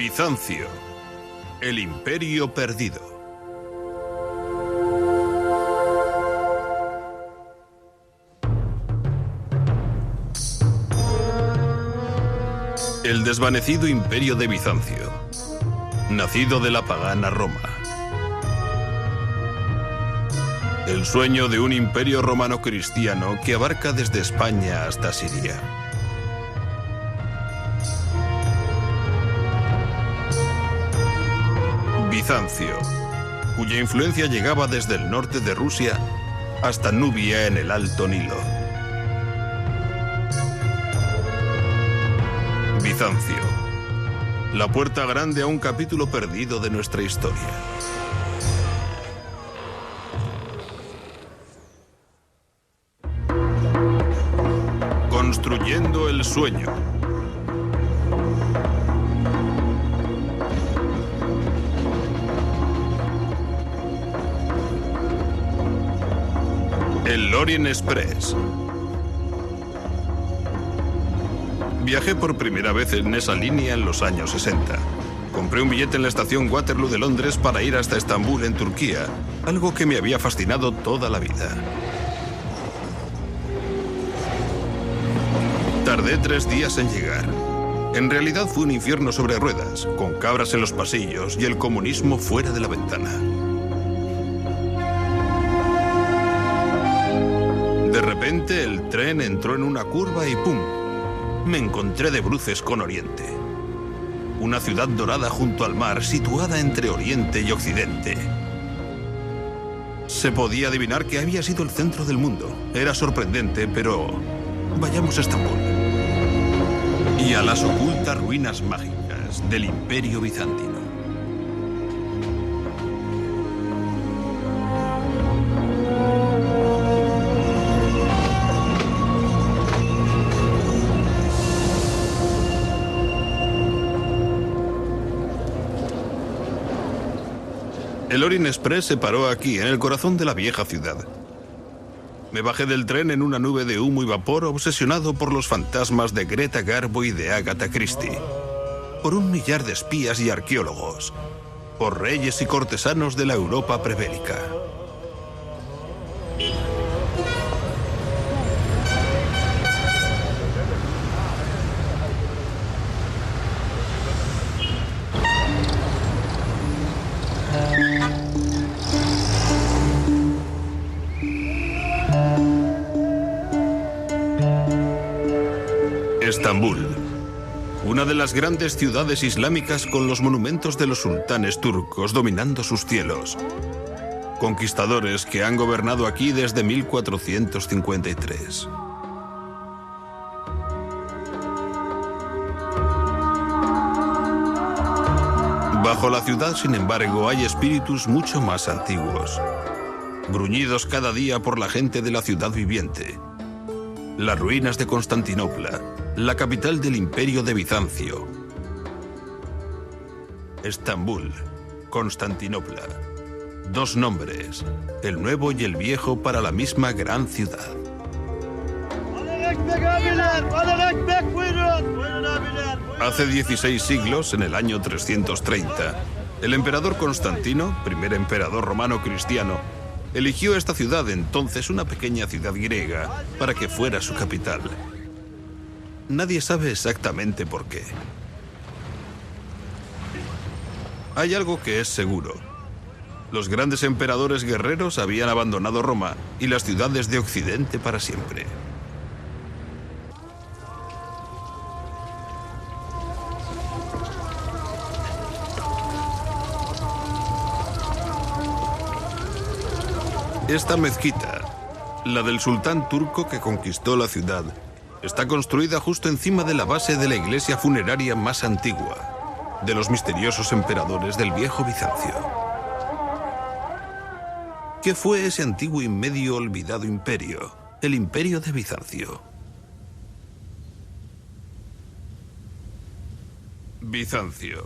Bizancio, el imperio perdido. El desvanecido imperio de Bizancio, nacido de la pagana Roma. El sueño de un imperio romano cristiano que abarca desde España hasta Siria. Bizancio, cuya influencia llegaba desde el norte de Rusia hasta Nubia en el Alto Nilo. Bizancio, la puerta grande a un capítulo perdido de nuestra historia. Construyendo el sueño. El Orient Express. Viajé por primera vez en esa línea en los años 60. Compré un billete en la estación Waterloo de Londres para ir hasta Estambul, en Turquía, algo que me había fascinado toda la vida. Tardé 3 días en llegar. En realidad fue un infierno sobre ruedas, con cabras en los pasillos y el comunismo fuera de la ventana. De repente el tren entró en una curva y ¡pum! Me encontré de bruces con Oriente. Una ciudad dorada junto al mar, situada entre Oriente y Occidente. Se podía adivinar que había sido el centro del mundo. Era sorprendente, pero vayamos a Estambul. Y a las ocultas ruinas mágicas del Imperio Bizantino. El Orient Express se paró aquí, en el corazón de la vieja ciudad. Me bajé del tren en una nube de humo y vapor, obsesionado por los fantasmas de Greta Garbo y de Agatha Christie. Por un millar de espías y arqueólogos. Por reyes y cortesanos de la Europa prebélica. Estambul, una de las grandes ciudades islámicas con los monumentos de los sultanes turcos dominando sus cielos. Conquistadores que han gobernado aquí desde 1453. Bajo la ciudad, sin embargo, hay espíritus mucho más antiguos, gruñidos cada día por la gente de la ciudad viviente. Las ruinas de Constantinopla, la capital del Imperio de Bizancio. Estambul, Constantinopla. 2 nombres, el nuevo y el viejo para la misma gran ciudad. Hace 16 siglos, en el año 330, el emperador Constantino, primer emperador romano cristiano, eligió esta ciudad, entonces una pequeña ciudad griega, para que fuera su capital. Nadie sabe exactamente por qué. Hay algo que es seguro. Los grandes emperadores guerreros habían abandonado Roma y las ciudades de Occidente para siempre. Esta mezquita, la del sultán turco que conquistó la ciudad, está construida justo encima de la base de la iglesia funeraria más antigua, de los misteriosos emperadores del viejo Bizancio. ¿Qué fue ese antiguo y medio olvidado imperio, el Imperio de Bizancio? Bizancio.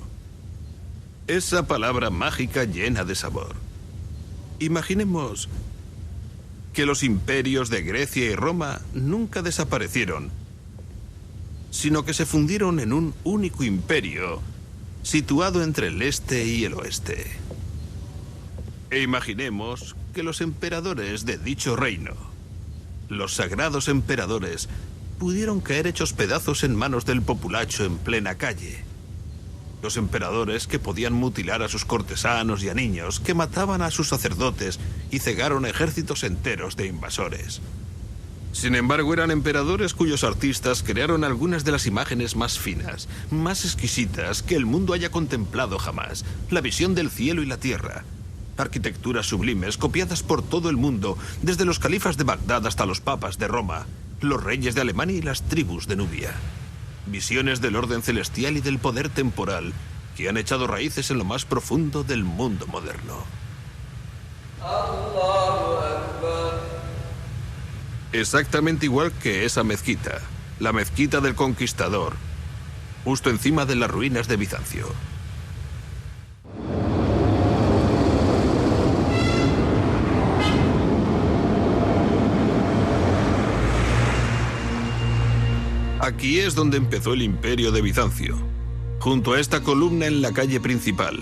Esa palabra mágica llena de sabor. Imaginemos que los imperios de Grecia y Roma nunca desaparecieron, sino que se fundieron en un único imperio situado entre el este y el oeste. E imaginemos que los emperadores de dicho reino, los sagrados emperadores, pudieron caer hechos pedazos en manos del populacho en plena calle. Los emperadores que podían mutilar a sus cortesanos y a niños, que mataban a sus sacerdotes y cegaron ejércitos enteros de invasores. Sin embargo, eran emperadores cuyos artistas crearon algunas de las imágenes más finas, más exquisitas que el mundo haya contemplado jamás. La visión del cielo y la tierra. Arquitecturas sublimes copiadas por todo el mundo, desde los califas de Bagdad hasta los papas de Roma, los reyes de Alemania y las tribus de Nubia. Visiones del orden celestial y del poder temporal que han echado raíces en lo más profundo del mundo moderno. Exactamente igual que esa mezquita, la mezquita del Conquistador, justo encima de las ruinas de Bizancio. Aquí es donde empezó el imperio de Bizancio, junto a esta columna en la calle principal.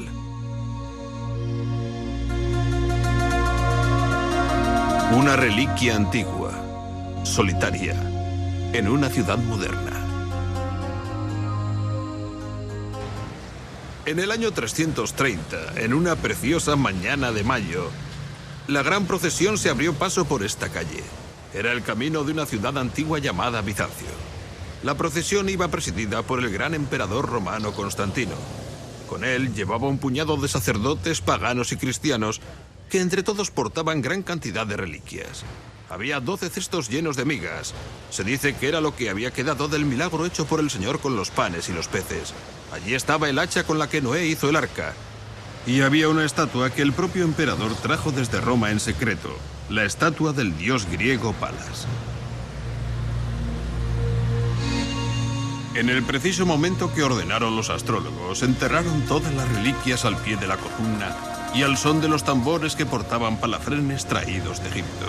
Una reliquia antigua, solitaria, en una ciudad moderna. En el año 330, en una preciosa mañana de mayo, la gran procesión se abrió paso por esta calle. Era el camino de una ciudad antigua llamada Bizancio. La procesión iba presidida por el gran emperador romano Constantino. Con él llevaba un puñado de sacerdotes paganos y cristianos que entre todos portaban gran cantidad de reliquias. Había 12 cestos llenos de migas. Se dice que era lo que había quedado del milagro hecho por el Señor con los panes y los peces. Allí estaba el hacha con la que Noé hizo el arca. Y había una estatua que el propio emperador trajo desde Roma en secreto, la estatua del dios griego Palas. En el preciso momento que ordenaron los astrólogos, enterraron todas las reliquias al pie de la columna y al son de los tambores que portaban palafrenes traídos de Egipto.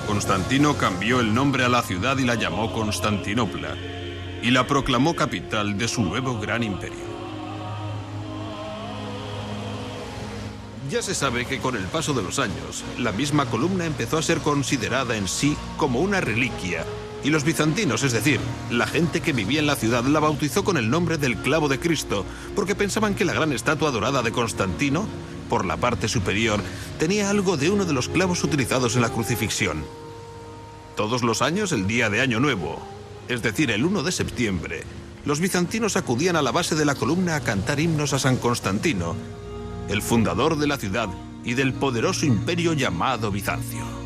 Constantino cambió el nombre a la ciudad y la llamó Constantinopla, y la proclamó capital de su nuevo gran imperio. Ya se sabe que con el paso de los años, la misma columna empezó a ser considerada en sí como una reliquia, y los bizantinos, es decir, la gente que vivía en la ciudad, la bautizó con el nombre del clavo de Cristo, porque pensaban que la gran estatua dorada de Constantino, por la parte superior, tenía algo de uno de los clavos utilizados en la crucifixión. Todos los años, el día de Año Nuevo, es decir, el 1 de septiembre, los bizantinos acudían a la base de la columna a cantar himnos a San Constantino, el fundador de la ciudad y del poderoso imperio llamado Bizancio.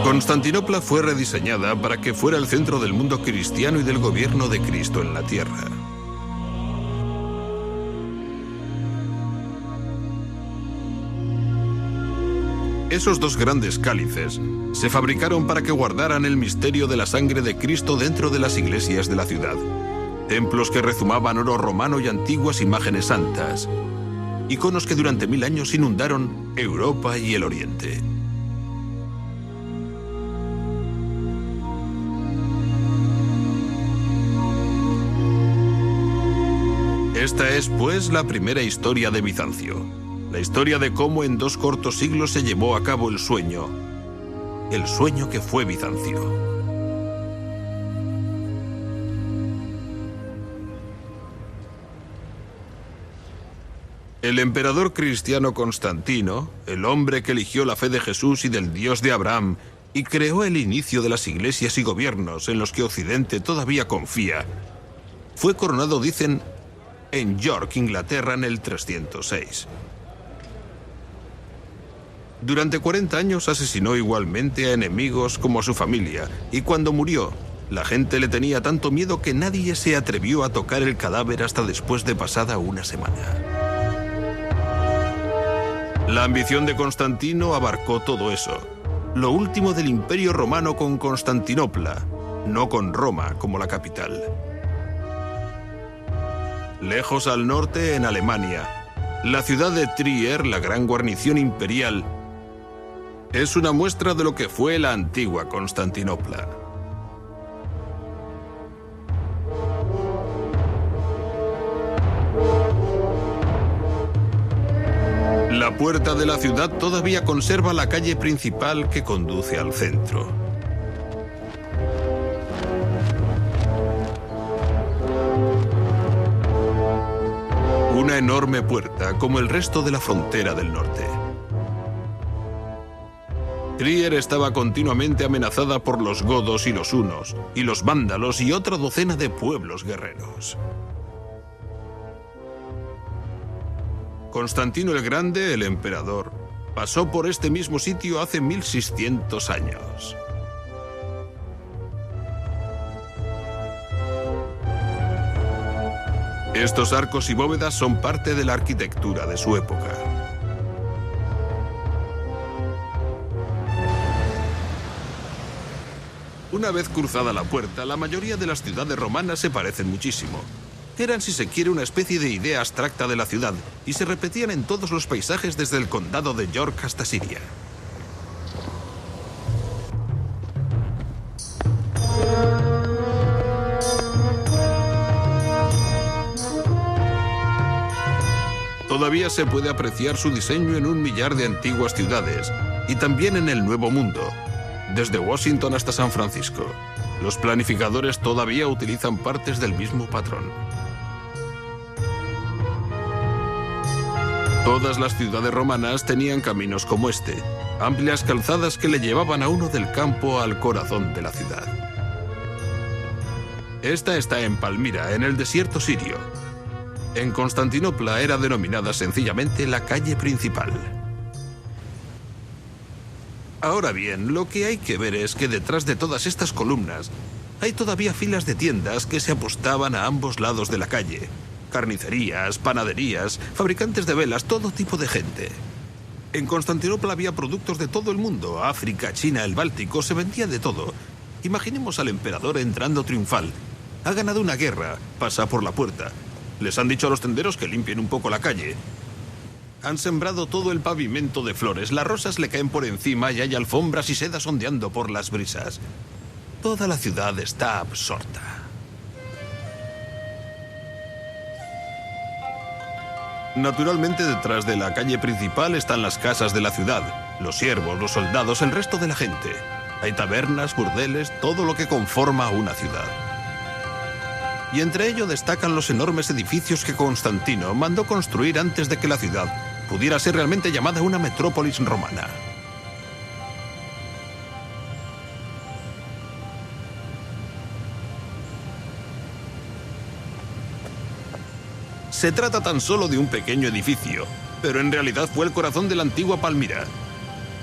Constantinopla fue rediseñada para que fuera el centro del mundo cristiano y del gobierno de Cristo en la tierra. Esos dos grandes cálices se fabricaron para que guardaran el misterio de la sangre de Cristo dentro de las iglesias de la ciudad. Templos que rezumaban oro romano y antiguas imágenes santas. Iconos que durante 1000 años inundaron Europa y el Oriente. Esta es, pues, la primera historia de Bizancio. La historia de cómo en 2 cortos siglos se llevó a cabo el sueño que fue Bizancio. El emperador cristiano Constantino, el hombre que eligió la fe de Jesús y del Dios de Abraham, y creó el inicio de las iglesias y gobiernos en los que Occidente todavía confía, fue coronado, dicen, en York, Inglaterra, en el 306. Durante 40 años asesinó igualmente a enemigos como a su familia, y cuando murió, la gente le tenía tanto miedo que nadie se atrevió a tocar el cadáver hasta después de pasada una semana. La ambición de Constantino abarcó todo eso, lo último del Imperio Romano con Constantinopla, no con Roma como la capital. Lejos al norte, en Alemania, la ciudad de Trier, la gran guarnición imperial, Es una muestra de lo que fue la antigua Constantinopla. La puerta de la ciudad todavía conserva la calle principal que conduce al centro. Una enorme puerta, como el resto de la frontera del norte. Trier estaba continuamente amenazada por los godos y los hunos, y los vándalos y otra docena de pueblos guerreros. Constantino el Grande, el emperador, pasó por este mismo sitio hace 1600 años. Estos arcos y bóvedas son parte de la arquitectura de su época. Una vez cruzada la puerta, la mayoría de las ciudades romanas se parecen muchísimo. Eran, si se quiere, una especie de idea abstracta de la ciudad y se repetían en todos los paisajes desde el condado de York hasta Siria. Todavía se puede apreciar su diseño en 1 millar de antiguas ciudades y también en el Nuevo Mundo, desde Washington hasta San Francisco. Los planificadores todavía utilizan partes del mismo patrón. Todas las ciudades romanas tenían caminos como este, amplias calzadas que le llevaban a uno del campo al corazón de la ciudad. Esta está en Palmira, en el desierto sirio. En Constantinopla era denominada sencillamente la calle principal. Ahora bien, lo que hay que ver es que detrás de todas estas columnas hay todavía filas de tiendas que se apostaban a ambos lados de la calle. Carnicerías, panaderías, fabricantes de velas, todo tipo de gente. En Constantinopla había productos de todo el mundo, África, China, el Báltico, se vendía de todo. Imaginemos al emperador entrando triunfal. Ha ganado una guerra, pasa por la puerta. Les han dicho a los tenderos que limpien un poco la calle. Han sembrado todo el pavimento de flores, las rosas le caen por encima y hay alfombras y sedas ondeando por las brisas. Toda la ciudad está absorta. Naturalmente, detrás de la calle principal están las casas de la ciudad, los siervos, los soldados, el resto de la gente. Hay tabernas, burdeles, todo lo que conforma una ciudad. Y entre ello destacan los enormes edificios que Constantino mandó construir antes de que la ciudad pudiera ser realmente llamada una metrópolis romana. Se trata tan solo de un pequeño edificio, pero en realidad fue el corazón de la antigua Palmira.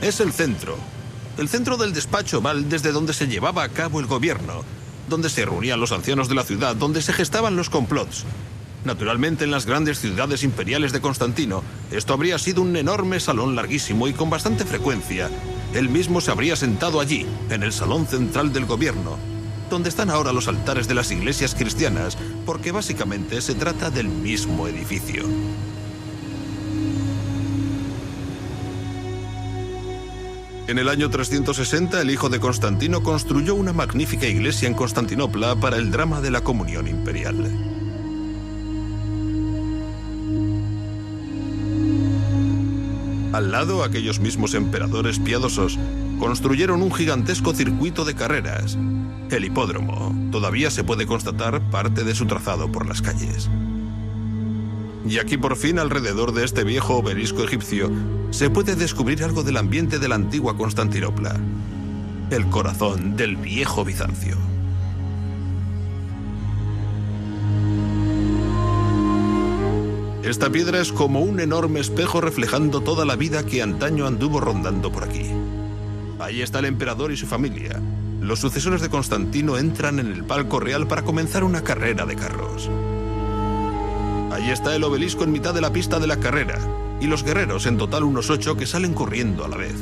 Es el centro del despacho oval desde donde se llevaba a cabo el gobierno, donde se reunían los ancianos de la ciudad, donde se gestaban los complots. Naturalmente, en las grandes ciudades imperiales de Constantino, esto habría sido un enorme salón larguísimo y con bastante frecuencia. Él mismo se habría sentado allí, en el salón central del gobierno, donde están ahora los altares de las iglesias cristianas, porque básicamente se trata del mismo edificio. En el año 360, el hijo de Constantino construyó una magnífica iglesia en Constantinopla para el drama de la comunión imperial. Al lado, aquellos mismos emperadores piadosos construyeron un gigantesco circuito de carreras. El hipódromo. Todavía se puede constatar parte de su trazado por las calles. Y aquí por fin, alrededor de este viejo obelisco egipcio, se puede descubrir algo del ambiente de la antigua Constantinopla. El corazón del viejo Bizancio. Esta piedra es como un enorme espejo reflejando toda la vida que antaño anduvo rondando por aquí. Ahí está el emperador y su familia. Los sucesores de Constantino entran en el palco real para comenzar una carrera de carros. Allí está el obelisco en mitad de la pista de la carrera, y los guerreros, en total unos 8, que salen corriendo a la vez.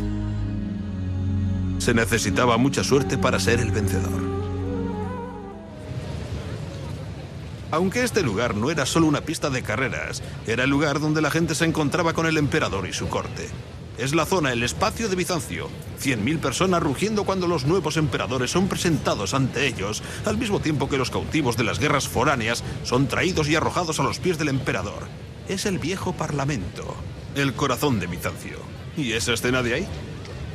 Se necesitaba mucha suerte para ser el vencedor. Aunque este lugar no era solo una pista de carreras, era el lugar donde la gente se encontraba con el emperador y su corte. Es la zona, el espacio de Bizancio. 100.000 personas rugiendo cuando los nuevos emperadores son presentados ante ellos, al mismo tiempo que los cautivos de las guerras foráneas son traídos y arrojados a los pies del emperador. Es el viejo parlamento, el corazón de Bizancio. ¿Y esa escena de ahí?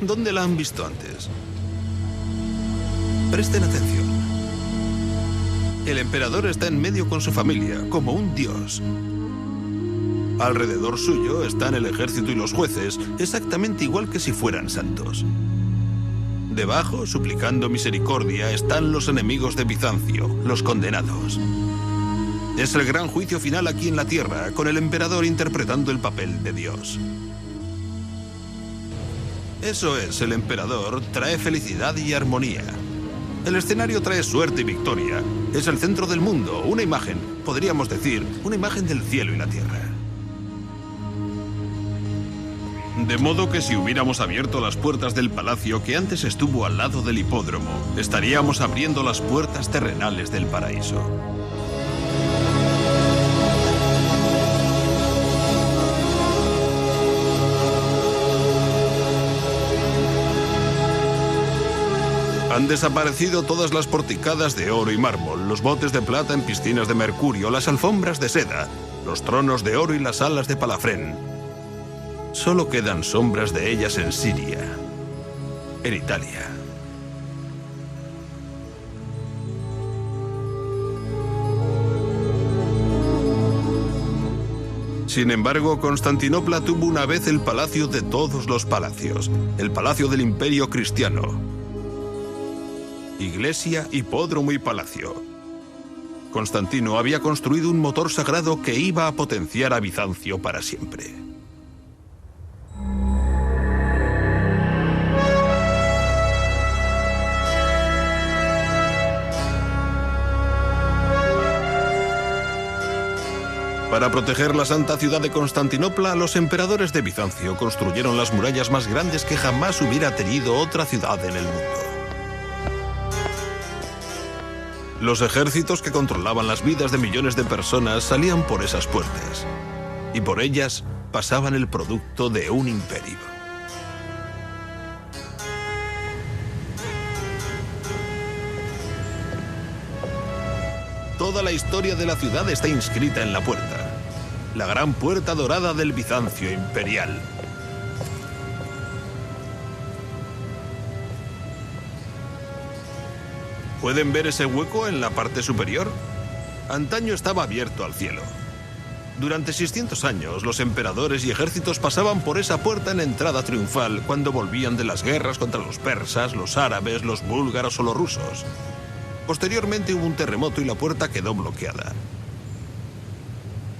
¿Dónde la han visto antes? Presten atención. El emperador está en medio con su familia, como un dios. Alrededor suyo están el ejército y los jueces, exactamente igual que si fueran santos. Debajo, suplicando misericordia, están los enemigos de Bizancio, los condenados. Es el gran juicio final aquí en la tierra, con el emperador interpretando el papel de Dios. Eso es, el emperador trae felicidad y armonía. El escenario trae suerte y victoria. Es el centro del mundo, una imagen, podríamos decir, una imagen del cielo y la tierra. De modo que si hubiéramos abierto las puertas del palacio que antes estuvo al lado del hipódromo, estaríamos abriendo las puertas terrenales del paraíso. Han desaparecido todas las porticadas de oro y mármol, los botes de plata en piscinas de mercurio, las alfombras de seda, los tronos de oro y las alas de palafrén. Solo quedan sombras de ellas en Siria, en Italia. Sin embargo, Constantinopla tuvo una vez el palacio de todos los palacios, el palacio del Imperio Cristiano. Iglesia, hipódromo y palacio. Constantino había construido un motor sagrado que iba a potenciar a Bizancio para siempre. Para proteger la santa ciudad de Constantinopla, los emperadores de Bizancio construyeron las murallas más grandes que jamás hubiera tenido otra ciudad en el mundo. Los ejércitos que controlaban las vidas de millones de personas salían por esas puertas, y por ellas pasaban el producto de un imperio. Toda la historia de la ciudad está inscrita en la puerta. La gran puerta dorada del Bizancio imperial. ¿Pueden ver ese hueco en la parte superior? Antaño estaba abierto al cielo. Durante 600 años, los emperadores y ejércitos pasaban por esa puerta en entrada triunfal cuando volvían de las guerras contra los persas, los árabes, los búlgaros o los rusos. Posteriormente hubo un terremoto y la puerta quedó bloqueada.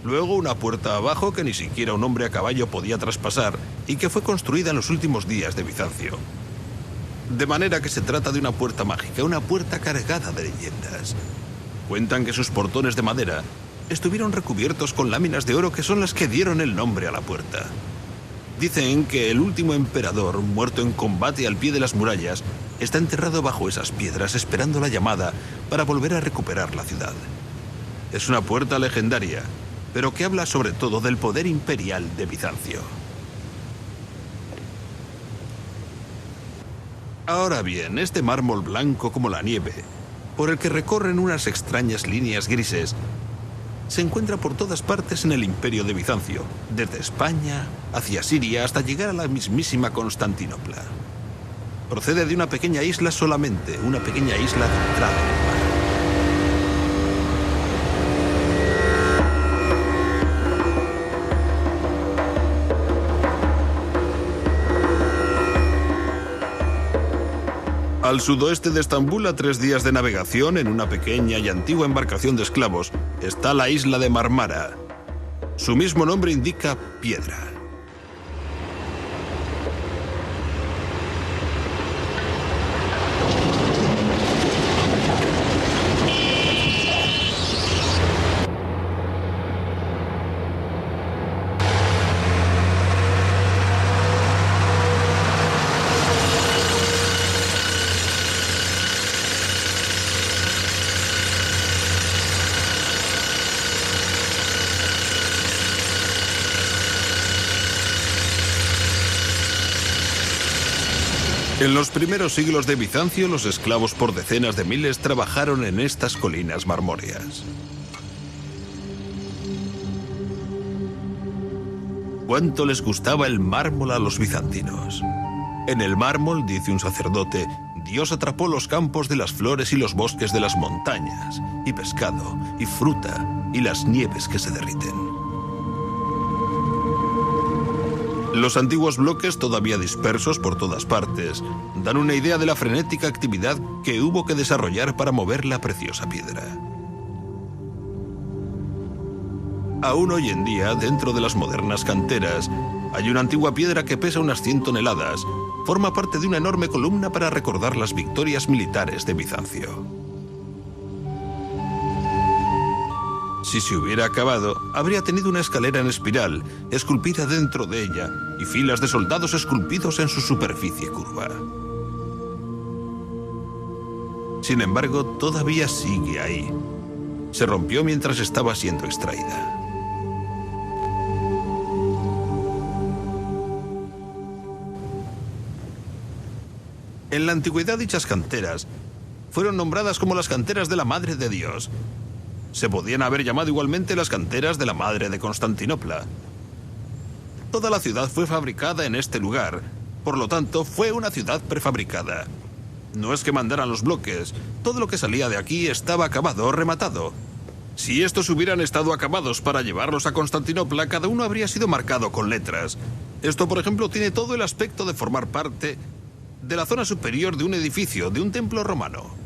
Luego una puerta abajo que ni siquiera un hombre a caballo podía traspasar y que fue construida en los últimos días de Bizancio. De manera que se trata de una puerta mágica, una puerta cargada de leyendas. Cuentan que sus portones de madera estuvieron recubiertos con láminas de oro que son las que dieron el nombre a la puerta. Dicen que el último emperador, muerto en combate al pie de las murallas, está enterrado bajo esas piedras esperando la llamada para volver a recuperar la ciudad. Es una puerta legendaria, pero que habla sobre todo del poder imperial de Bizancio. Ahora bien, este mármol blanco como la nieve, por el que recorren unas extrañas líneas grises, se encuentra por todas partes en el Imperio de Bizancio, desde España hacia Siria hasta llegar a la mismísima Constantinopla. Procede de una pequeña isla solamente, una pequeña isla centrada en el mar. Al sudoeste de Estambul, a 3 días de navegación en una pequeña y antigua embarcación de esclavos, está la isla de Marmara. Su mismo nombre indica piedra. En los primeros siglos de Bizancio, los esclavos por decenas de miles trabajaron en estas colinas marmóreas. ¿Cuánto les gustaba el mármol a los bizantinos? En el mármol, dice un sacerdote, Dios atrapó los campos de las flores y los bosques de las montañas, y pescado, y fruta, y las nieves que se derriten. Los antiguos bloques, todavía dispersos por todas partes, dan una idea de la frenética actividad que hubo que desarrollar para mover la preciosa piedra. Aún hoy en día, dentro de las modernas canteras, hay una antigua piedra que pesa unas 100 toneladas. Forma parte de una enorme columna para recordar las victorias militares de Bizancio. Si se hubiera acabado, habría tenido una escalera en espiral, esculpida dentro de ella, y filas de soldados esculpidos en su superficie curva. Sin embargo, todavía sigue ahí. Se rompió mientras estaba siendo extraída. En la antigüedad, dichas canteras fueron nombradas como las canteras de la Madre de Dios. Se podían haber llamado igualmente las canteras de la Madre de Constantinopla. Toda la ciudad fue fabricada en este lugar, por lo tanto, fue una ciudad prefabricada. No es que mandaran los bloques, todo lo que salía de aquí estaba acabado o rematado. Si estos hubieran estado acabados para llevarlos a Constantinopla, cada uno habría sido marcado con letras. Esto, por ejemplo, tiene todo el aspecto de formar parte de la zona superior de un edificio, de un templo romano.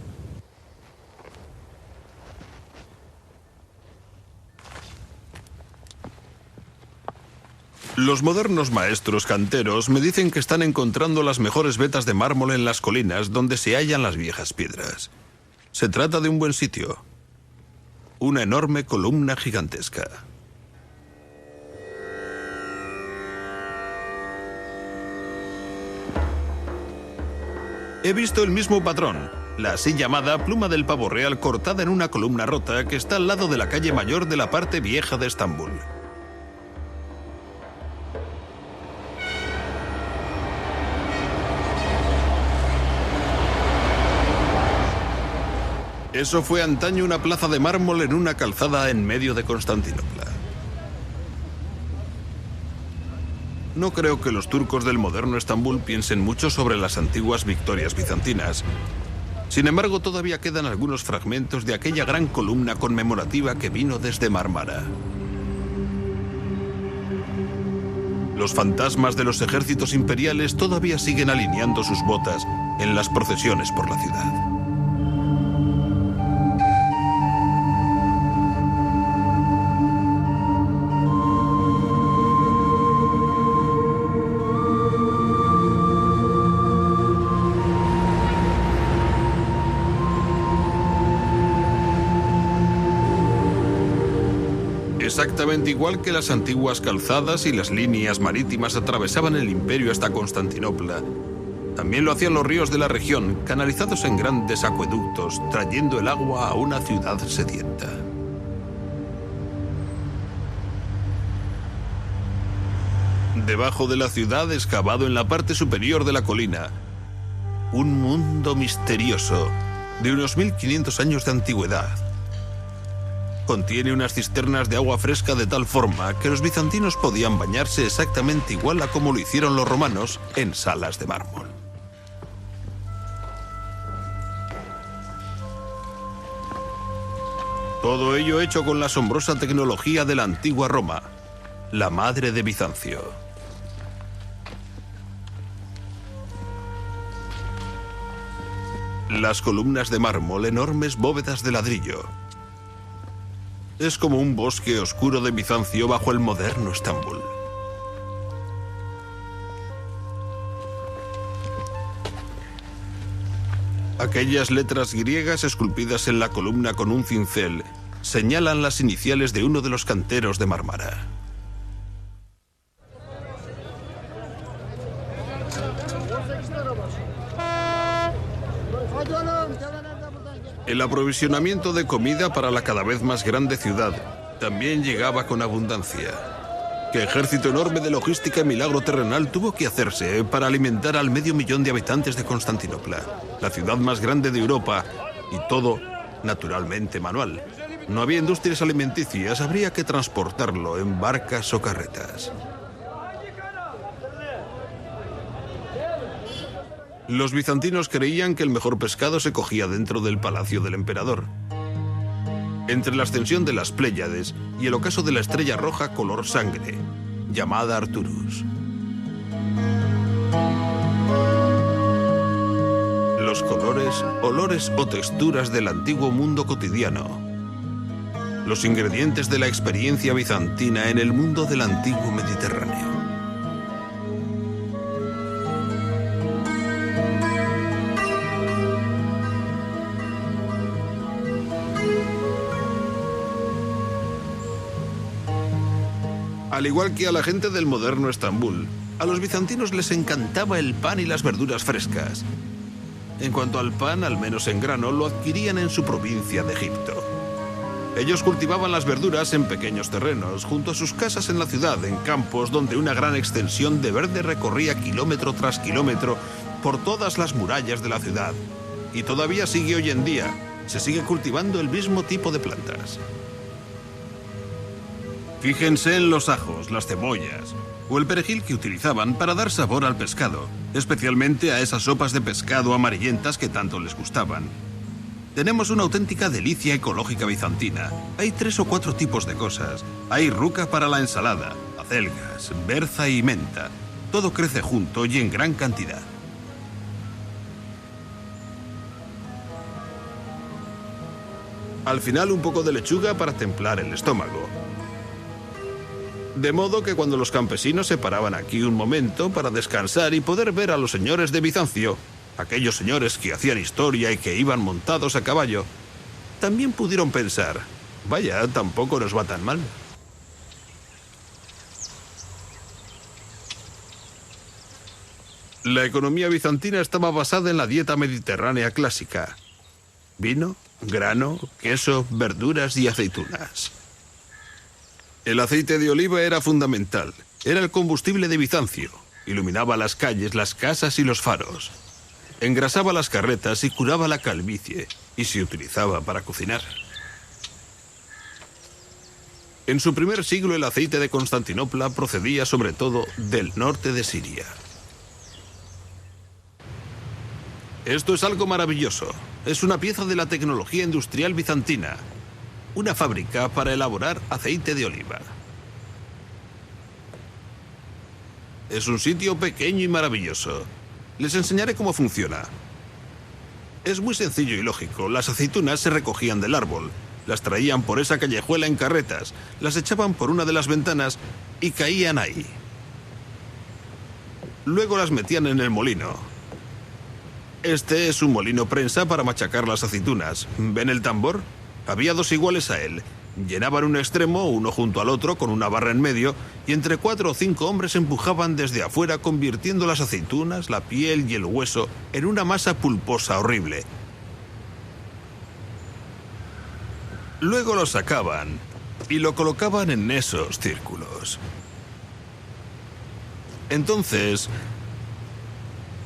Los modernos maestros canteros me dicen que están encontrando las mejores vetas de mármol en las colinas donde se hallan las viejas piedras. Se trata de un buen sitio. Una enorme columna gigantesca. He visto el mismo patrón, la así llamada pluma del pavo real cortada en una columna rota que está al lado de la calle mayor de la parte vieja de Estambul. Eso fue antaño una plaza de mármol en una calzada en medio de Constantinopla. No creo que los turcos del moderno Estambul piensen mucho sobre las antiguas victorias bizantinas. Sin embargo, todavía quedan algunos fragmentos de aquella gran columna conmemorativa que vino desde Mármara. Los fantasmas de los ejércitos imperiales todavía siguen alineando sus botas en las procesiones por la ciudad. Exactamente igual que las antiguas calzadas y las líneas marítimas atravesaban el imperio hasta Constantinopla, también lo hacían los ríos de la región, canalizados en grandes acueductos, trayendo el agua a una ciudad sedienta. Debajo de la ciudad, excavado en la parte superior de la colina, un mundo misterioso de unos 1500 años de antigüedad. Contiene unas cisternas de agua fresca de tal forma que los bizantinos podían bañarse exactamente igual a como lo hicieron los romanos en salas de mármol. Todo ello hecho con la asombrosa tecnología de la antigua Roma, la madre de Bizancio. Las columnas de mármol, enormes bóvedas de ladrillo. Es como un bosque oscuro de Bizancio bajo el moderno Estambul. Aquellas letras griegas esculpidas en la columna con un cincel señalan las iniciales de uno de los canteros de Mármara. El aprovisionamiento de comida para la cada vez más grande ciudad también llegaba con abundancia. ¿Qué ejército enorme de logística y milagro terrenal tuvo que hacerse para alimentar al 500.000 de habitantes de Constantinopla, la ciudad más grande de Europa, y todo, naturalmente, manual? No había industrias alimenticias, habría que transportarlo en barcas o carretas. Los bizantinos creían que el mejor pescado se cogía dentro del palacio del emperador. Entre la ascensión de las Pléyades y el ocaso de la estrella roja color sangre, llamada Arcturus. Los colores, olores o texturas del antiguo mundo cotidiano. Los ingredientes de la experiencia bizantina en el mundo del antiguo Mediterráneo. Al igual que a la gente del moderno Estambul, a los bizantinos les encantaba el pan y las verduras frescas. En cuanto al pan, al menos en grano, lo adquirían en su provincia de Egipto. Ellos cultivaban las verduras en pequeños terrenos, junto a sus casas en la ciudad, en campos donde una gran extensión de verde recorría kilómetro tras kilómetro por todas las murallas de la ciudad. Y todavía sigue hoy en día, se sigue cultivando el mismo tipo de plantas. Fíjense en los ajos, las cebollas o el perejil que utilizaban para dar sabor al pescado, especialmente a esas sopas de pescado amarillentas que tanto les gustaban. Tenemos una auténtica delicia ecológica bizantina. Hay 3 o 4 tipos de cosas. Hay ruca para la ensalada, acelgas, berza y menta. Todo crece junto y en gran cantidad. Al final, un poco de lechuga para templar el estómago. De modo que cuando los campesinos se paraban aquí un momento para descansar y poder ver a los señores de Bizancio, aquellos señores que hacían historia y que iban montados a caballo, también pudieron pensar, vaya, tampoco nos va tan mal. La economía bizantina estaba basada en la dieta mediterránea clásica. Vino, grano, queso, verduras y aceitunas. El aceite de oliva era fundamental. Era el combustible de Bizancio. Iluminaba las calles, las casas y los faros. Engrasaba las carretas y curaba la calvicie. Y se utilizaba para cocinar. En su primer siglo el aceite de Constantinopla procedía sobre todo del norte de Siria. Esto es algo maravilloso. Es una pieza de la tecnología industrial bizantina. Una fábrica para elaborar aceite de oliva. Es un sitio pequeño y maravilloso. Les enseñaré cómo funciona. Es muy sencillo y lógico. Las aceitunas se recogían del árbol, las traían por esa callejuela en carretas, las echaban por una de las ventanas y caían ahí. Luego las metían en el molino. Este es un molino prensa para machacar las aceitunas. ¿Ven el tambor? Había 2 iguales a él. Llenaban un extremo, uno junto al otro, con una barra en medio, y entre 4 o 5 hombres empujaban desde afuera, convirtiendo las aceitunas, la piel y el hueso en una masa pulposa horrible. Luego lo sacaban y lo colocaban en esos círculos. Entonces,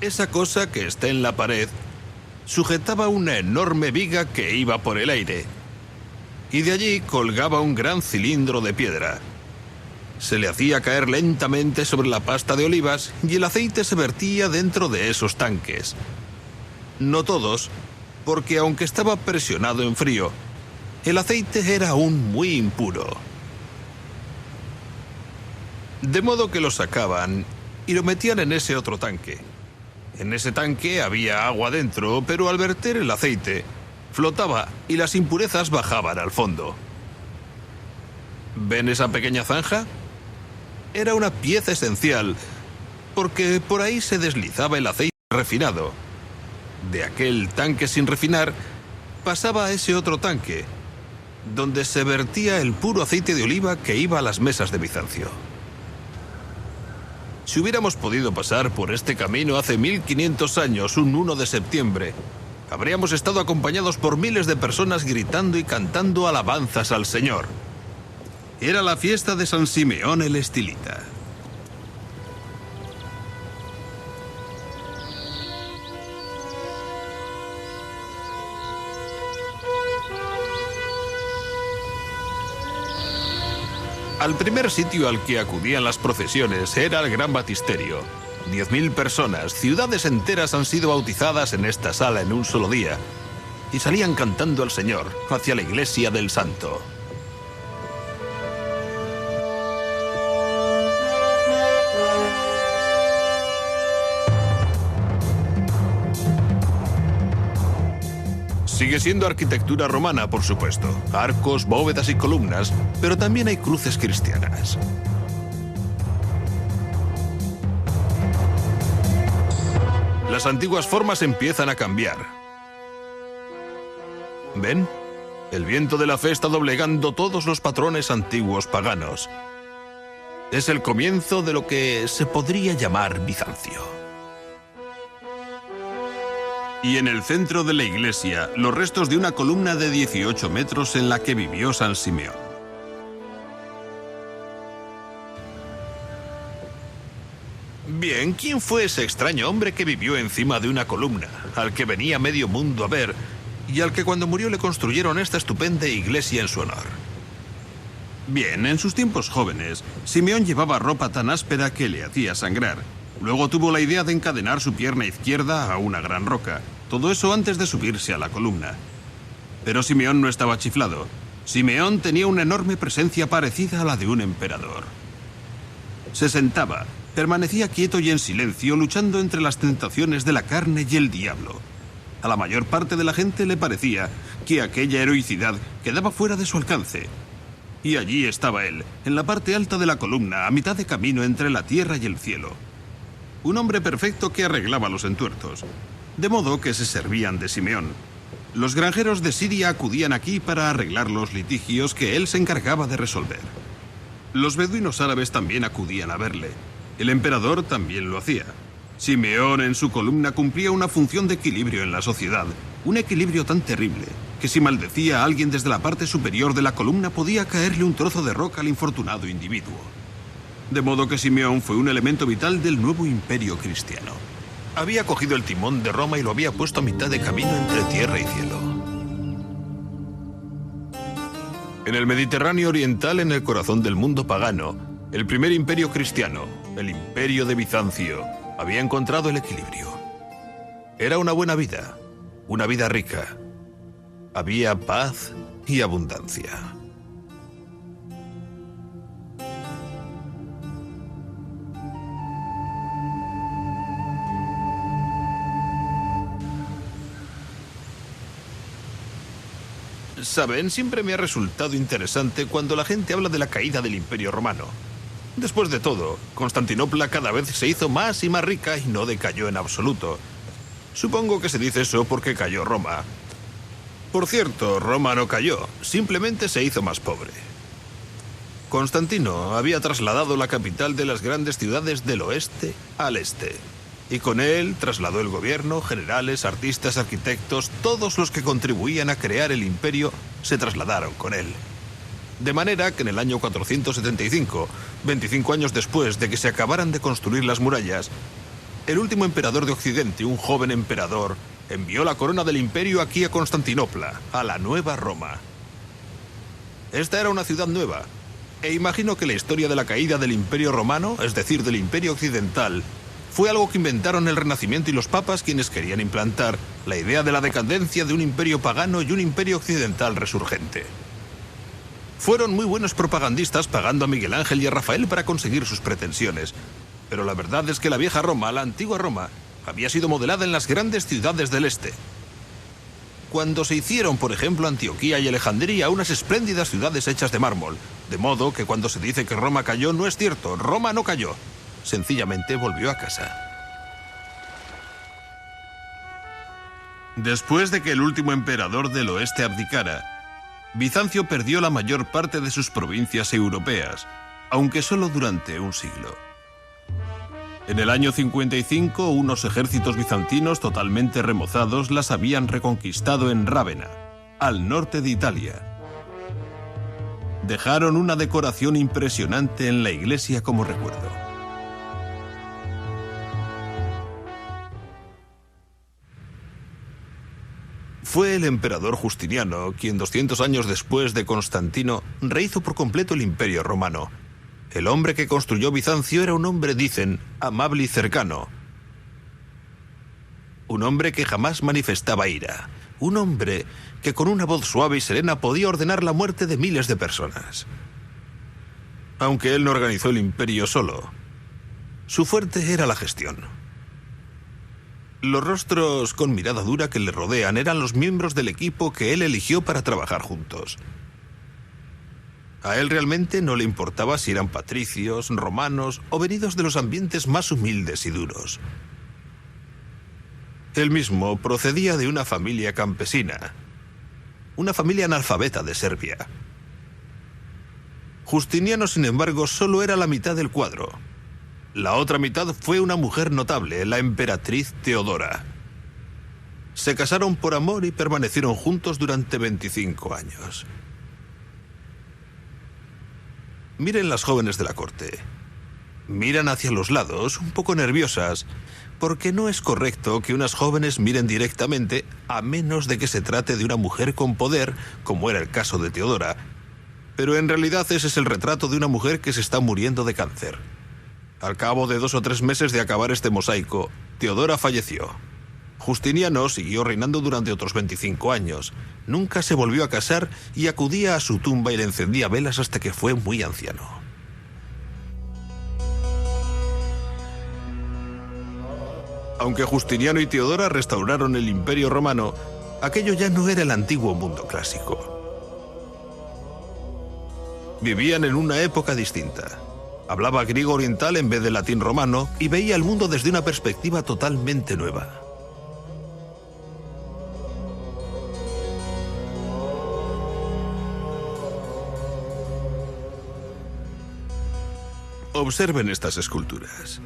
esa cosa que está en la pared sujetaba una enorme viga que iba por el aire. Y de allí colgaba un gran cilindro de piedra. Se le hacía caer lentamente sobre la pasta de olivas y el aceite se vertía dentro de esos tanques. No todos, porque aunque estaba presionado en frío, el aceite era aún muy impuro. De modo que lo sacaban y lo metían en ese otro tanque. En ese tanque había agua dentro, pero al verter el aceite, flotaba y las impurezas bajaban al fondo. ¿Ven esa pequeña zanja? Era una pieza esencial, porque por ahí se deslizaba el aceite refinado. De aquel tanque sin refinar, pasaba a ese otro tanque, donde se vertía el puro aceite de oliva que iba a las mesas de Bizancio. Si hubiéramos podido pasar por este camino hace 1500 años, un 1 de septiembre, habríamos estado acompañados por miles de personas gritando y cantando alabanzas al Señor. Era la fiesta de San Simeón el Estilita. Al primer sitio al que acudían las procesiones era el Gran Baptisterio. 10.000 personas, ciudades enteras han sido bautizadas en esta sala en un solo día y salían cantando al Señor hacia la iglesia del Santo. Sigue siendo arquitectura romana, por supuesto. Arcos, bóvedas y columnas, pero también hay cruces cristianas. Las antiguas formas empiezan a cambiar. ¿Ven? El viento de la fe está doblegando todos los patrones antiguos paganos. Es el comienzo de lo que se podría llamar Bizancio. Y en el centro de la iglesia, los restos de una columna de 18 metros en la que vivió San Simeón. Bien, ¿quién fue ese extraño hombre que vivió encima de una columna, al que venía medio mundo a ver, y al que cuando murió le construyeron esta estupenda iglesia en su honor? Bien, en sus tiempos jóvenes, Simeón llevaba ropa tan áspera que le hacía sangrar. Luego tuvo la idea de encadenar su pierna izquierda a una gran roca. Todo eso antes de subirse a la columna. Pero Simeón no estaba chiflado. Simeón tenía una enorme presencia parecida a la de un emperador. Se sentaba, permanecía quieto y en silencio, luchando entre las tentaciones de la carne y el diablo. A la mayor parte de la gente le parecía que aquella heroicidad quedaba fuera de su alcance. Y allí estaba él, en la parte alta de la columna, a mitad de camino entre la tierra y el cielo. Un hombre perfecto que arreglaba los entuertos. De modo que se servían de Simeón. Los granjeros de Siria acudían aquí para arreglar los litigios que él se encargaba de resolver. Los beduinos árabes también acudían a verle. El emperador también lo hacía. Simeón en su columna cumplía una función de equilibrio en la sociedad. Un equilibrio tan terrible que si maldecía a alguien desde la parte superior de la columna podía caerle un trozo de roca al infortunado individuo. De modo que Simeón fue un elemento vital del nuevo imperio cristiano. Había cogido el timón de Roma y lo había puesto a mitad de camino entre tierra y cielo. En el Mediterráneo oriental, en el corazón del mundo pagano, el primer imperio cristiano, el imperio de Bizancio, había encontrado el equilibrio. Era una buena vida, una vida rica. Había paz y abundancia. Saben, siempre me ha resultado interesante cuando la gente habla de la caída del Imperio Romano. Después de todo, Constantinopla cada vez se hizo más y más rica y no decayó en absoluto. Supongo que se dice eso porque cayó Roma. Por cierto, Roma no cayó, simplemente se hizo más pobre. Constantino había trasladado la capital de las grandes ciudades del oeste al este. Y con él trasladó el gobierno, generales, artistas, arquitectos, todos los que contribuían a crear el imperio se trasladaron con él. De manera que en el año 475, 25 años después de que se acabaran de construir las murallas, el último emperador de Occidente, un joven emperador, envió la corona del imperio aquí a Constantinopla, a la Nueva Roma. Esta era una ciudad nueva, e imagino que la historia de la caída del Imperio Romano, es decir, del Imperio Occidental, fue algo que inventaron el Renacimiento y los papas, quienes querían implantar la idea de la decadencia de un imperio pagano y un imperio occidental resurgente. Fueron muy buenos propagandistas pagando a Miguel Ángel y a Rafael para conseguir sus pretensiones. Pero la verdad es que la vieja Roma, la antigua Roma, había sido modelada en las grandes ciudades del este. Cuando se hicieron, por ejemplo, Antioquía y Alejandría, unas espléndidas ciudades hechas de mármol. De modo que cuando se dice que Roma cayó, no es cierto, Roma no cayó. Sencillamente volvió a casa. Después de que el último emperador del oeste abdicara, Bizancio perdió la mayor parte de sus provincias europeas, aunque solo durante un siglo. En el año 55, unos ejércitos bizantinos totalmente remozados las habían reconquistado en Rávena, al norte de Italia. Dejaron una decoración impresionante en la iglesia como recuerdo. Fue el emperador Justiniano quien 200 años después de Constantino rehizo por completo el Imperio Romano. El hombre que construyó Bizancio era un hombre, dicen, amable y cercano. Un hombre que jamás manifestaba ira. Un hombre que con una voz suave y serena podía ordenar la muerte de miles de personas. Aunque él no organizó el imperio solo, su fuerte era la gestión. Los rostros con mirada dura que le rodean eran los miembros del equipo que él eligió para trabajar juntos. A él realmente no le importaba si eran patricios, romanos o venidos de los ambientes más humildes y duros. Él mismo procedía de una familia campesina, una familia analfabeta de Serbia. Justiniano, sin embargo, solo era la mitad del cuadro. La otra mitad fue una mujer notable, la emperatriz Teodora. Se casaron por amor y permanecieron juntos durante 25 años. Miren las jóvenes de la corte. Miran hacia los lados, un poco nerviosas, porque no es correcto que unas jóvenes miren directamente, a menos de que se trate de una mujer con poder, como era el caso de Teodora. Pero en realidad ese es el retrato de una mujer que se está muriendo de cáncer. Al cabo de 2 o 3 meses de acabar este mosaico, Teodora falleció. Justiniano siguió reinando durante otros 25 años. Nunca se volvió a casar y acudía a su tumba y le encendía velas hasta que fue muy anciano. Aunque Justiniano y Teodora restauraron el Imperio Romano, aquello ya no era el antiguo mundo clásico. Vivían en una época distinta. Hablaba griego oriental en vez de latín romano y veía el mundo desde una perspectiva totalmente nueva. Observen estas esculturas.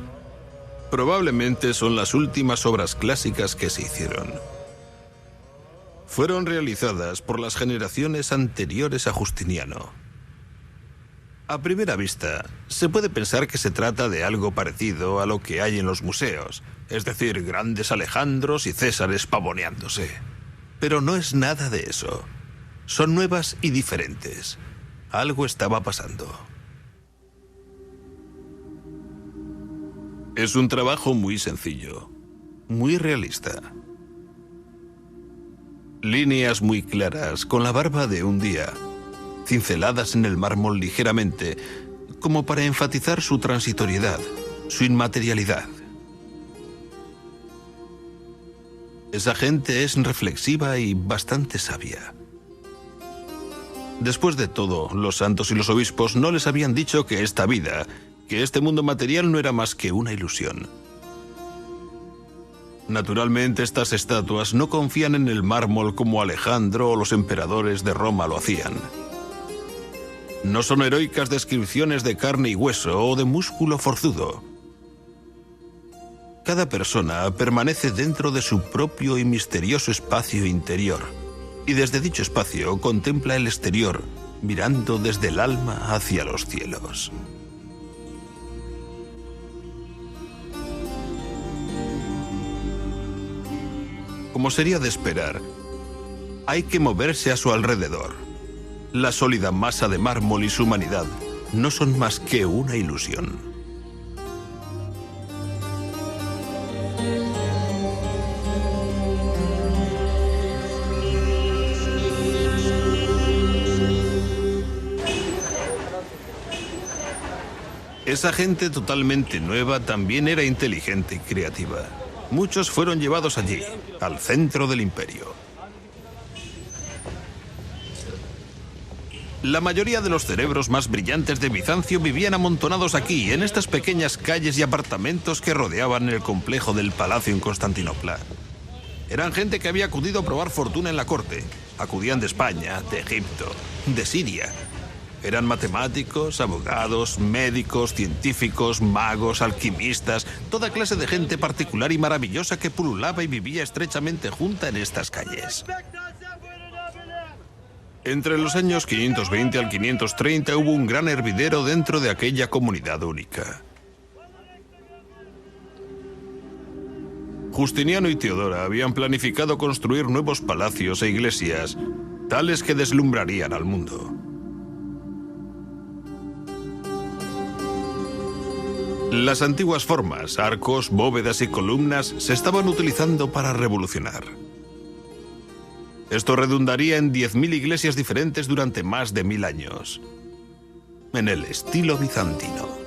Probablemente son las últimas obras clásicas que se hicieron. Fueron realizadas por las generaciones anteriores a Justiniano. A primera vista, se puede pensar que se trata de algo parecido a lo que hay en los museos, es decir, grandes Alejandros y Césares pavoneándose. Pero no es nada de eso. Son nuevas y diferentes. Algo estaba pasando. Es un trabajo muy sencillo, muy realista. Líneas muy claras, con la barba de un día, cinceladas en el mármol ligeramente, como para enfatizar su transitoriedad, su inmaterialidad. Esa gente es reflexiva y bastante sabia. Después de todo, los santos y los obispos no les habían dicho que esta vida, que este mundo material no era más que una ilusión. Naturalmente, estas estatuas no confían en el mármol como Alejandro o los emperadores de Roma lo hacían. No son heroicas descripciones de carne y hueso o de músculo forzudo. Cada persona permanece dentro de su propio y misterioso espacio interior, y desde dicho espacio contempla el exterior, mirando desde el alma hacia los cielos. Como sería de esperar, hay que moverse a su alrededor. La sólida masa de mármol y su humanidad no son más que una ilusión. Esa gente totalmente nueva también era inteligente y creativa. Muchos fueron llevados allí, al centro del imperio. La mayoría de los cerebros más brillantes de Bizancio vivían amontonados aquí, en estas pequeñas calles y apartamentos que rodeaban el complejo del palacio en Constantinopla. Eran gente que había acudido a probar fortuna en la corte. Acudían de España, de Egipto, de Siria. Eran matemáticos, abogados, médicos, científicos, magos, alquimistas, toda clase de gente particular y maravillosa que pululaba y vivía estrechamente junta en estas calles. Entre los años 520 al 530 hubo un gran hervidero dentro de aquella comunidad única. Justiniano y Teodora habían planificado construir nuevos palacios e iglesias, tales que deslumbrarían al mundo. Las antiguas formas, arcos, bóvedas y columnas se estaban utilizando para revolucionar. Esto redundaría en 10.000 iglesias diferentes durante más de 1000 años, en el estilo bizantino.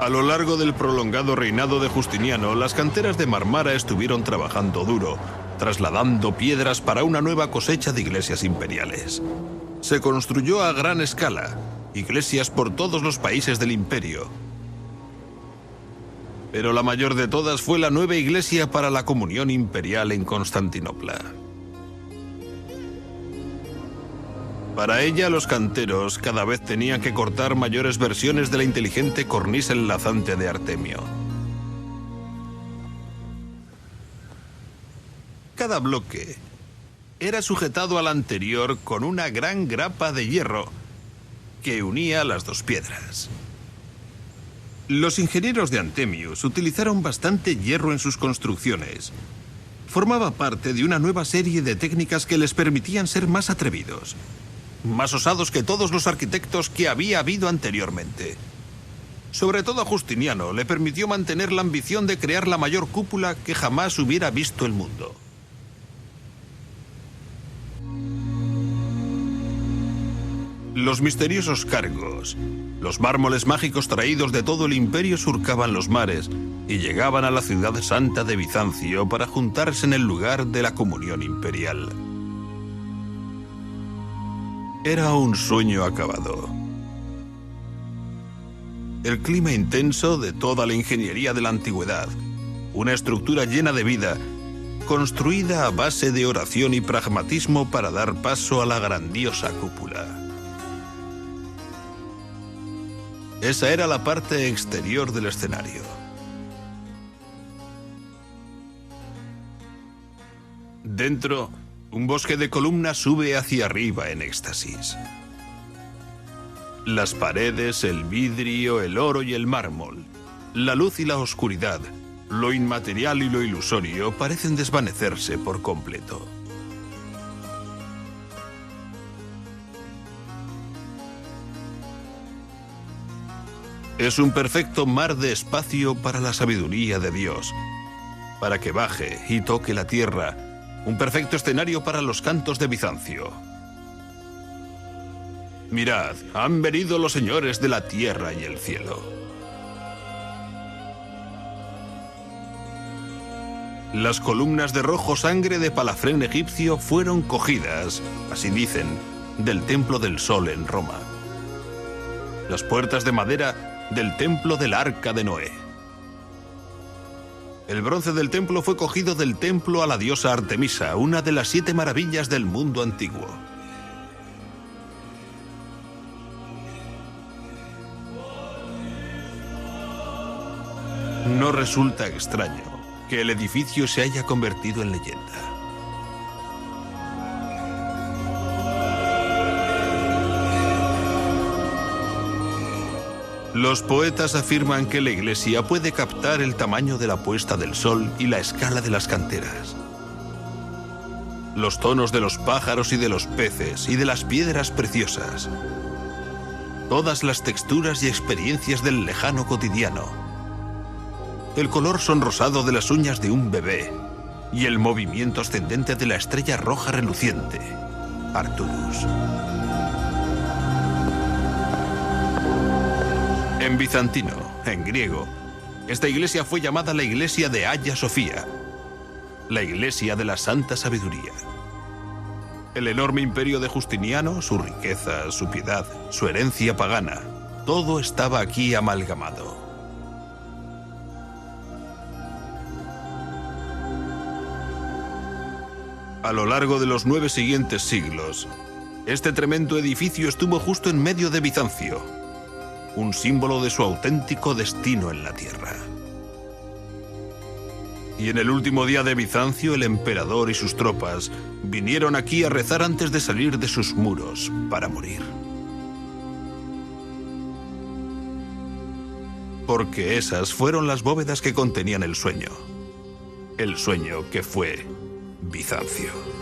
A lo largo del prolongado reinado de Justiniano, las canteras de Marmara estuvieron trabajando duro, trasladando piedras para una nueva cosecha de iglesias imperiales. Se construyó a gran escala, iglesias por todos los países del imperio. Pero la mayor de todas fue la nueva iglesia para la comunión imperial en Constantinopla. Para ella, los canteros cada vez tenían que cortar mayores versiones de la inteligente cornisa enlazante de Artemio. Cada bloque era sujetado al anterior con una gran grapa de hierro que unía las dos piedras. Los ingenieros de Antemius utilizaron bastante hierro en sus construcciones. Formaba parte de una nueva serie de técnicas que les permitían ser más atrevidos, más osados que todos los arquitectos que había habido anteriormente. Sobre todo a Justiniano le permitió mantener la ambición de crear la mayor cúpula que jamás hubiera visto el mundo. Los misteriosos cargos, los mármoles mágicos traídos de todo el imperio surcaban los mares y llegaban a la ciudad santa de Bizancio para juntarse en el lugar de la comunión imperial. Era un sueño acabado. El clima intenso de toda la ingeniería de la antigüedad, una estructura llena de vida, construida a base de oración y pragmatismo para dar paso a la grandiosa cúpula. Esa era la parte exterior del escenario. Dentro, un bosque de columnas sube hacia arriba en éxtasis. Las paredes, el vidrio, el oro y el mármol, la luz y la oscuridad, lo inmaterial y lo ilusorio parecen desvanecerse por completo. Es un perfecto mar de espacio para la sabiduría de Dios, para que baje y toque la tierra. Un perfecto escenario para los cantos de Bizancio. Mirad, han venido los señores de la tierra y el cielo. Las columnas de rojo sangre de Palafrén egipcio fueron cogidas, así dicen, del Templo del Sol en Roma. Las puertas de madera del Templo del Arca de Noé. El bronce del templo fue cogido del templo a la diosa Artemisa, una de las 7 maravillas del mundo antiguo. No resulta extraño que el edificio se haya convertido en leyenda. Los poetas afirman que la iglesia puede captar el tamaño de la puesta del sol y la escala de las canteras, los tonos de los pájaros y de los peces y de las piedras preciosas, todas las texturas y experiencias del lejano cotidiano, el color sonrosado de las uñas de un bebé y el movimiento ascendente de la estrella roja reluciente, Arcturus. En bizantino, en griego, esta iglesia fue llamada la iglesia de Hagia Sofía, la iglesia de la santa sabiduría. El enorme imperio de Justiniano, su riqueza, su piedad, su herencia pagana, todo estaba aquí amalgamado. A lo largo de los 9 siguientes siglos, este tremendo edificio estuvo justo en medio de Bizancio, un símbolo de su auténtico destino en la tierra. Y en el último día de Bizancio, el emperador y sus tropas vinieron aquí a rezar antes de salir de sus muros para morir. Porque esas fueron las bóvedas que contenían el sueño que fue Bizancio.